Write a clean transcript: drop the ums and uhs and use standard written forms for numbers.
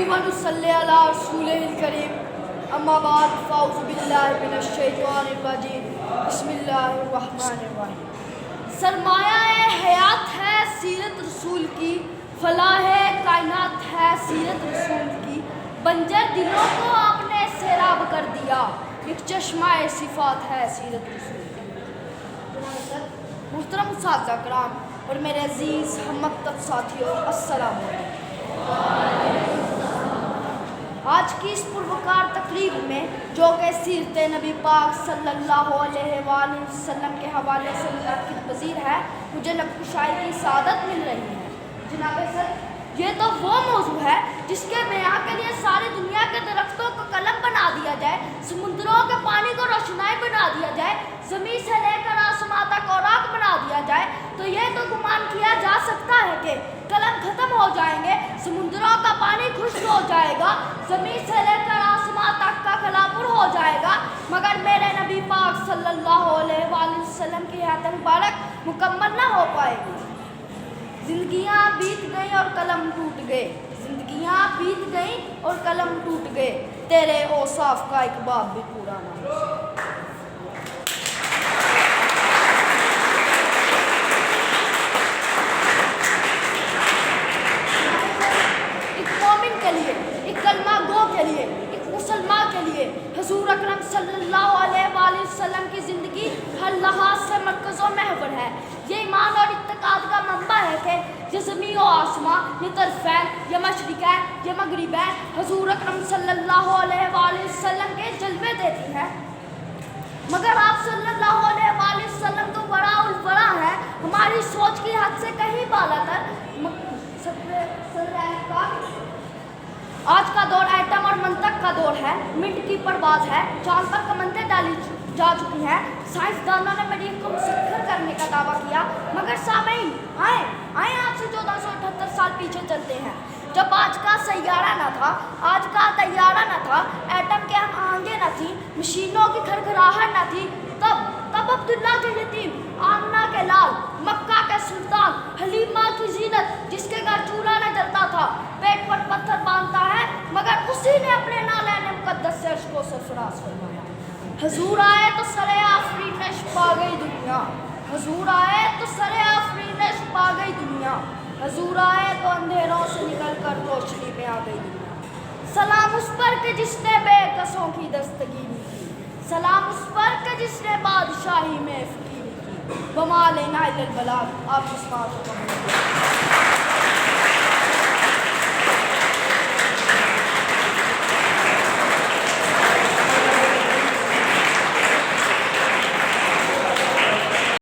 व नुसल्ली अला रसूलिल करीम अम्मा बाद फ़ाउज़ु बिल्लाहि मिनश शैतानिर रजीम बिस्मिल्लाहिर रहमानिर रहीम। सरमाया हयात है सीरत रसूल की, फलाह कायनात है सीरत रसूल की। बंजर दिलों को आपने सैराब कर दिया, एक चश्मा सिफ़ात है सीरत रसूल की। मुहतरम उस्ताद कराम और मेरे अजीज़ हम मकतब साथियों, अस्सलाम वालेकुम। आज की इस पुरवकार तकरीब में जो कि सीरत नबी पाक सल्लल्लाहु अलैहि वसल्लम के हवाले से मुनाकिब पज़ीर है, मुझे लबकुशाई की सादत मिल रही है। जनाब सर, ये तो वो मौजू है जिसके बयां के लिए सारी दुनिया के दरख्तों को कलम बना दिया जाए, समुद्रों के पानी को रोशनाई बना दिया जाए, ज़मीन से लेकर आसमां तक औराक बना दिया जाए, तो ये तो गुमान किया जा सकता है कि कलम ख़त्म हो जाएंगे, समुद्रों का पानी खुश्क हो जाएगा, ज़मीन से लेकर आसमां तक का खलापुर हो जाएगा, मगर मेरे नबी पाक सल्लल्लाहु अलैहि वसल्लम की हयात मुबारक मुकम्मल ना हो पाएगी। जिंदगियाँ बीत गई और कलम टूट गए, जिंदगियाँ बीत गई और कलम टूट गए, तेरे औसाफ का एक बाब भी पूरा ना हो। एक मोमिन के लिए, एक कलमा गो के लिए, एक मुसलमान के लिए हुजूर अकरम सल्लल्लाहु अलैहि वसल्लम की ज़िंदगी हर लिहाज से मरकज़ व महवर है। ये ईमान और इत्तेकाद का मंबा है कि ये ज़मीन और आसमां, ये तरफ़ैन, ये मशरिक़ है, ये मगरिब है, हुजूर अकरम सल्लल्लाहु अलैहि वसल्लम के जलवे देती है। मगर आप सल्लल्लाहु अलैहि वसल्लम तो बड़ा और बड़ा है, हमारी सोच की हद से कहीं बालातर। आज का दौर एटम और मंतक का दौर है, मिनट की परवाज़ है, चांद पर कमंदें डाली जा चुकी हैं, साइंसदानों ने मरीख को मुसख्खर करने का दावा किया। मगर सामईन आए आज से 1478 साल पीछे चलते हैं, जब आज का सैयारा न था, आज का तैयारा न था, एटम के आगे न थी, मशीनों की खड़खड़ाहट न थी, तब अब्दुल्ला के यतीम, आमना के लाल, मक्का के सुल्तान, हलीमा की जीनत, जिसके घर चूल्हा न जलता था, पेट पर पत्थर बांधता है, मगर उसी ने अपने नालैन मुक़द्दस से अर्श को सरफराज फरमाया। हुजूर आए तो सरे आफरीन पा गई दुनिया, हुजूर आए तो सरे आफरीन पा गई दुनिया, हुजूर आए तो अंधेरों से निकल कर रोशनी में आ गई दुनिया। सलाम उस पर कि जिसने बेकसों की दस्तगीरी की, सलाम उस पर कि जिसने बादशाही में फ़कीरी की। बमा लेना इल्लल बलाग। आप इस बात को